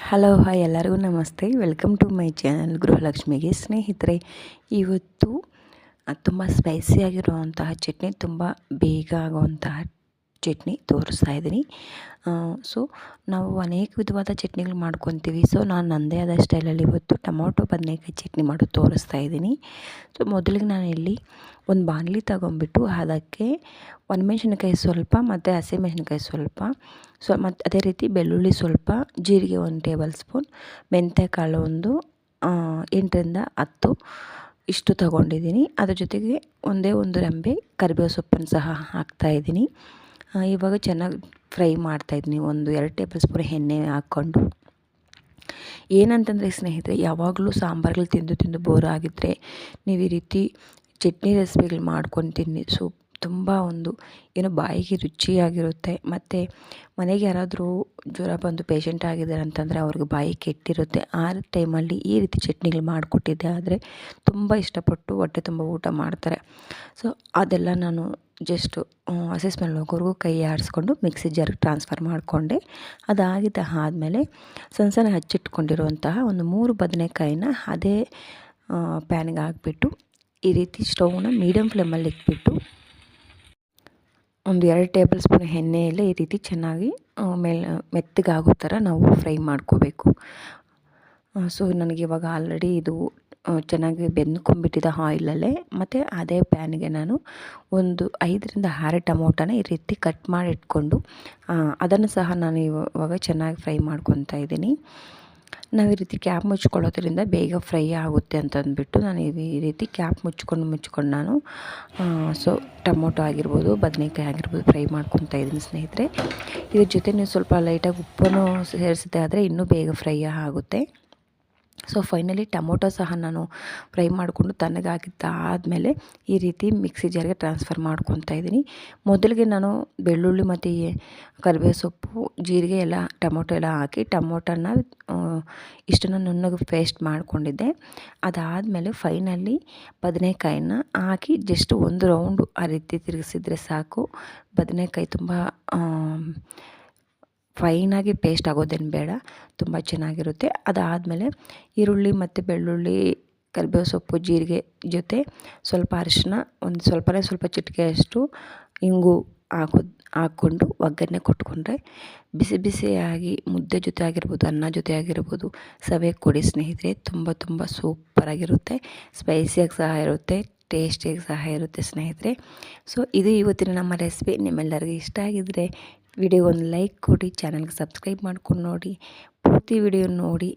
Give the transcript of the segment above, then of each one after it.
Hello hi ಎಲ್ಲರಿಗೂ ನಮಸ್ತೆ. Welcome to my channel ಗೃಹಲಕ್ಷ್ಮಿಗೆ. ಸ್ನೇಹಿತರೆ, ಇವತ್ತು ತುಂಬ ಸ್ಪೈಸಿಯಾಗಿರುವಂತಹ ಚಟ್ನಿ, ತುಂಬ ಬೇಗ ಆಗುವಂತಹ ಚಟ್ನಿ ತೋರಿಸ್ತಾ ಇದ್ದೀನಿ. ಸೊ ನಾವು ಅನೇಕ ವಿಧವಾದ ಚಟ್ನಿಗಳು ಮಾಡ್ಕೊತೀವಿ. ಸೊ ನಾನು ನನ್ನದೇ ಆದ ಸ್ಟೈಲಲ್ಲಿ ಇವತ್ತು ಟೊಮೊಟೊ ಬದನೆಕಾಯಿ ಚಟ್ನಿ ಮಾಡೋದು ತೋರಿಸ್ತಾ ಇದ್ದೀನಿ. ಸೊ ಮೊದಲಿಗೆ ನಾನು ಇಲ್ಲಿ ಒಂದು ಬಾಣಲಿ ತಗೊಂಡ್ಬಿಟ್ಟು ಅದಕ್ಕೆ ಒಣಮೆಣ್ಸಿನ್ಕಾಯಿ ಸ್ವಲ್ಪ ಮತ್ತು ಹಸಿಮೆಣ್ಸಿನ್ಕಾಯಿ ಸ್ವಲ್ಪ ಮತ್ತು ಅದೇ ರೀತಿ ಬೆಳ್ಳುಳ್ಳಿ ಸ್ವಲ್ಪ, ಜೀರಿಗೆ 1 ಟೇಬಲ್ ಸ್ಪೂನ್, ಮೆಂತ್ಯಕಾಳು ಒಂದು 8ರಿಂದ 10 ಇಷ್ಟು ತೊಗೊಂಡಿದ್ದೀನಿ. ಅದ್ರ ಜೊತೆಗೆ ಒಂದೇ ಒಂದು ರೆಂಬೆ ಕರಿಬೇವು ಸೊಪ್ಪನ್ನು ಸಹ ಹಾಕ್ತಾಯಿದ್ದೀನಿ. ಇವಾಗ ಚೆನ್ನಾಗಿ ಫ್ರೈ ಮಾಡ್ತಾಯಿದ್ದೀನಿ. 1-2 ಟೇಬಲ್ ಸ್ಪೂನ್ ಎಣ್ಣೆ ಹಾಕ್ಕೊಂಡು. ಏನಂತಂದರೆ ಸ್ನೇಹಿತರೆ, ಯಾವಾಗಲೂ ಸಾಂಬಾರುಗಳು ತಿಂದು ಬೋರ್ ಆಗಿದ್ದರೆ ನೀವು ಈ ರೀತಿ ಚಟ್ನಿ ರೆಸಿಪಿಗಳು ಮಾಡ್ಕೊಂಡು ತಿನ್ನಿ. ತುಂಬ ಏನೋ ಬಾಯಿಗೆ ರುಚಿಯಾಗಿರುತ್ತೆ. ಮತ್ತು ಮನೆಗೆ ಯಾರಾದರೂ ಜ್ವರ ಬಂದು ಪೇಷಂಟ್ ಆಗಿದ್ದಾರೆ ಅಂತಂದರೆ ಅವ್ರಿಗೆ ಬಾಯಿ ಕೆಟ್ಟಿರುತ್ತೆ. ಆ ಟೈಮಲ್ಲಿ ಈ ರೀತಿ ಚಟ್ನಿಗಳು ಮಾಡಿಕೊಟ್ಟಿದ್ದೆ ಆದರೆ ತುಂಬ ಇಷ್ಟಪಟ್ಟು ಹೊಟ್ಟೆ ತುಂಬ ಊಟ ಮಾಡ್ತಾರೆ. ಸೊ ಅದೆಲ್ಲ ನಾನು ಜಸ್ಟು ಹಸಿ ಸ್ಮೆಲ್ ಹೋಗೋವರೆಗೂ ಕೈ ಆಡಿಸ್ಕೊಂಡು ಮಿಕ್ಸಿ ಜಾರ್ಗೆ ಟ್ರಾನ್ಸ್ಫರ್ ಮಾಡಿಕೊಂಡೆ. ಆದಮೇಲೆ ಸಣ್ಣ ಹಚ್ಚಿಟ್ಕೊಂಡಿರುವಂತಹ ಒಂದು 3 ಬದನೆಕಾಯಿನ ಅದೇ ಪ್ಯಾನ್ಗೆ ಹಾಕ್ಬಿಟ್ಟು ಈ ರೀತಿ ಸ್ಟೌವ್ನ ಮೀಡಿಯಮ್ ಫ್ಲೇಮಲ್ಲಿ ಇಟ್ಬಿಟ್ಟು ಒಂದು 2 ಟೇಬಲ್ ಸ್ಪೂನ್ ಎಣ್ಣೆಯಲ್ಲೇ ಈ ರೀತಿ ಚೆನ್ನಾಗಿ ಮೆತ್ತಗಾಗೋ ಥರ ನಾವು ಫ್ರೈ ಮಾಡ್ಕೋಬೇಕು. ಸೊ ನನಗೆ ಇವಾಗ ಆಲ್ರೆಡಿ ಇದು ಚೆನ್ನಾಗಿ ಬೆಂದ್ಕೊಂಡ್ಬಿಟ್ಟಿದೆ ಆಯಿಲಲ್ಲೇ. ಮತ್ತು ಅದೇ ಪ್ಯಾನ್ಗೆ ನಾನು ಒಂದು 5ರಿಂದ 6 ಟೊಮೊಟೊನ ಈ ರೀತಿ ಕಟ್ ಮಾಡಿ ಇಟ್ಕೊಂಡು ಅದನ್ನು ಸಹ ನಾನು ಇವಾಗ ಚೆನ್ನಾಗಿ ಫ್ರೈ ಮಾಡ್ಕೊತಾ ಇದ್ದೀನಿ. ನಾವು ಈ ರೀತಿ ಕ್ಯಾಪ್ ಮುಚ್ಕೊಳ್ಳೋದ್ರಿಂದ ಬೇಗ ಫ್ರೈ ಆಗುತ್ತೆ ಅಂತಂದ್ಬಿಟ್ಟು ನಾನು ಈ ರೀತಿ ಕ್ಯಾಪ್ ಮುಚ್ಕೊಂಡು ನಾನು ಸೊ ಟೊಮೊಟೊ ಆಗಿರ್ಬೋದು, ಬದನೆಕಾಯಿ ಆಗಿರ್ಬೋದು ಫ್ರೈ ಮಾಡ್ಕೊತಾ ಇದ್ದೀನಿ ಸ್ನೇಹಿತರೆ. ಇದ್ರ ಜೊತೆ ನೀವು ಸ್ವಲ್ಪ ಲೈಟಾಗಿ ಉಪ್ಪನ್ನು ಸೇರಿಸಿದೆ ಆದರೆ ಇನ್ನೂ ಬೇಗ ಫ್ರೈ ಆಗುತ್ತೆ. ಸೊ ಫೈನಲಿ ಟೊಮೊಟೊ ಸಹ ನಾನು ಫ್ರೈ ಮಾಡಿಕೊಂಡು ತಣ್ಣಗಾಗಿದ್ದಾದಮೇಲೆ ಈ ರೀತಿ ಮಿಕ್ಸಿ ಜಾರ್ಗೆ ಟ್ರಾನ್ಸ್ಫರ್ ಮಾಡ್ಕೊತಾ ಇದ್ದೀನಿ. ಮೊದಲಿಗೆ ನಾನು ಬೆಳ್ಳುಳ್ಳಿ ಮತ್ತು ಕರಿಬೇವು ಸೊಪ್ಪು, ಜೀರಿಗೆ ಎಲ್ಲ ಟೊಮೊಟೊ ಎಲ್ಲ ಹಾಕಿ ಟೊಮೊಟೊನ ಇಷ್ಟನ್ನು ನುಣ್ಣಗೆ ಪೇಸ್ಟ್ ಮಾಡ್ಕೊಂಡಿದ್ದೆ. ಅದಾದಮೇಲೆ ಫೈನಲಿ ಬದನೆಕಾಯಿನ ಹಾಕಿ ಜಸ್ಟ್ ಒಂದು ರೌಂಡು ಆ ರೀತಿ ತಿರುಗಿಸಿದ್ರೆ ಸಾಕು. ಬದನೆಕಾಯಿ ತುಂಬ ಫೈನಾಗಿ ಪೇಸ್ಟ್ ಆಗೋದೇನು ಬೇಡ, ತುಂಬ ಚೆನ್ನಾಗಿರುತ್ತೆ. ಅದಾದಮೇಲೆ ಈರುಳ್ಳಿ ಮತ್ತು ಬೆಳ್ಳುಳ್ಳಿ, ಕರಿಬೇವು ಸೊಪ್ಪು, ಜೀರಿಗೆ ಜೊತೆ ಸ್ವಲ್ಪ ಅರಿಶಿನ, ಒಂದು ಸ್ವಲ್ಪ ಚಿಟಿಕೆಯಷ್ಟು ಇಂಗು ಹಾಕ್ಕೊಂಡು ಒಗ್ಗರಣೆ ಕೊಟ್ಕೊಂಡ್ರೆ ಬಿಸಿಯಾಗಿ ಮುದ್ದೆ ಜೊತೆ ಆಗಿರ್ಬೋದು, ಅನ್ನ ಜೊತೆ ಆಗಿರ್ಬೋದು ಸವಿಯಕ್ಕೆ ಕೊಡಿ ಸ್ನೇಹಿತರೆ. ತುಂಬ ಸೂಪರಾಗಿರುತ್ತೆ. ಸ್ಪೈಸಿಯಾಗಿ ಸಹ ಇರುತ್ತೆ, ಟೇಸ್ಟಿಯಾಗಿ ಸಹ ಇರುತ್ತೆ ಸ್ನೇಹಿತರೆ. ಸೊ ಇದು ಇವತ್ತಿನ ನಮ್ಮ ರೆಸಿಪಿ. ನಿಮ್ಮೆಲ್ಲರಿಗೂ ಇಷ್ಟ ಆಗಿದ್ದರೆ ವಿಡಿಯೋಗೆ ಒಂದು ಲೈಕ್ ಕೊಡಿ, ಚಾನಲ್ಗೆ ಸಬ್ಸ್ಕ್ರೈಬ್ ಮಾಡ್ಕೊಂಡು ನೋಡಿ, ಪೂರ್ತಿ ವಿಡಿಯೋ ನೋಡಿ.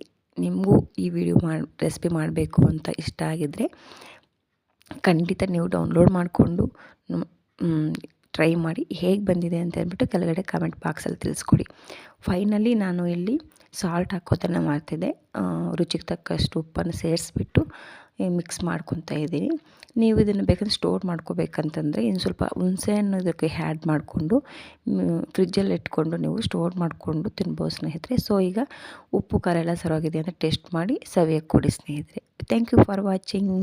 ನಿಮಗೂ ಈ ವಿಡಿಯೋ ರೆಸಿಪಿ ಮಾಡಬೇಕು ಅಂತ ಇಷ್ಟ ಆಗಿದ್ದರೆ ಖಂಡಿತ ನೀವು ಡೌನ್ಲೋಡ್ ಮಾಡಿಕೊಂಡು ಟ್ರೈ ಮಾಡಿ. ಹೇಗೆ ಬಂದಿದೆ ಅಂತ ಹೇಳ್ಬಿಟ್ಟು ಕೆಳಗಡೆ ಕಮೆಂಟ್ ಬಾಕ್ಸಲ್ಲಿ ತಿಳಿಸ್ಕೊಡಿ. ಫೈನಲಿ ನಾನು ಇಲ್ಲಿ ಸಾಲ್ಟ್ ಹಾಕೋದನ್ನು ಮಾಡ್ತಿದ್ದೆ. ರುಚಿಗೆ ತಕ್ಕಷ್ಟು ಉಪ್ಪನ್ನು ಸೇರಿಸ್ಬಿಟ್ಟು ಮಿಕ್ಸ್ ಮಾಡ್ಕೊತಾ ಇದ್ದೀನಿ. ನೀವು ಇದನ್ನು ಬೇಕಂದ್ರೆ ಸ್ಟೋರ್ ಮಾಡ್ಕೋಬೇಕಂತಂದರೆ ಇನ್ನು ಸ್ವಲ್ಪ ಹುಣಸೆಹಣ್ಣು ಇದಕ್ಕೆ ಆ್ಯಡ್ ಮಾಡಿಕೊಂಡು ಫ್ರಿಜ್ಜಲ್ಲಿ ಇಟ್ಕೊಂಡು ನೀವು ಸ್ಟೋರ್ ಮಾಡಿಕೊಂಡು ತಿನ್ಬೋದು ಸ್ನೇಹಿತರೆ. ಸೊ ಈಗ ಉಪ್ಪು ಖಾರ ಎಲ್ಲ ಸರಿಯಾಗಿದೆ ಅಂತ ಟೇಸ್ಟ್ ಮಾಡಿ ಸವಿಯಕ್ಕೆ ಕೊಡಿ ಸ್ನೇಹಿತರೆ. Thank you for watching.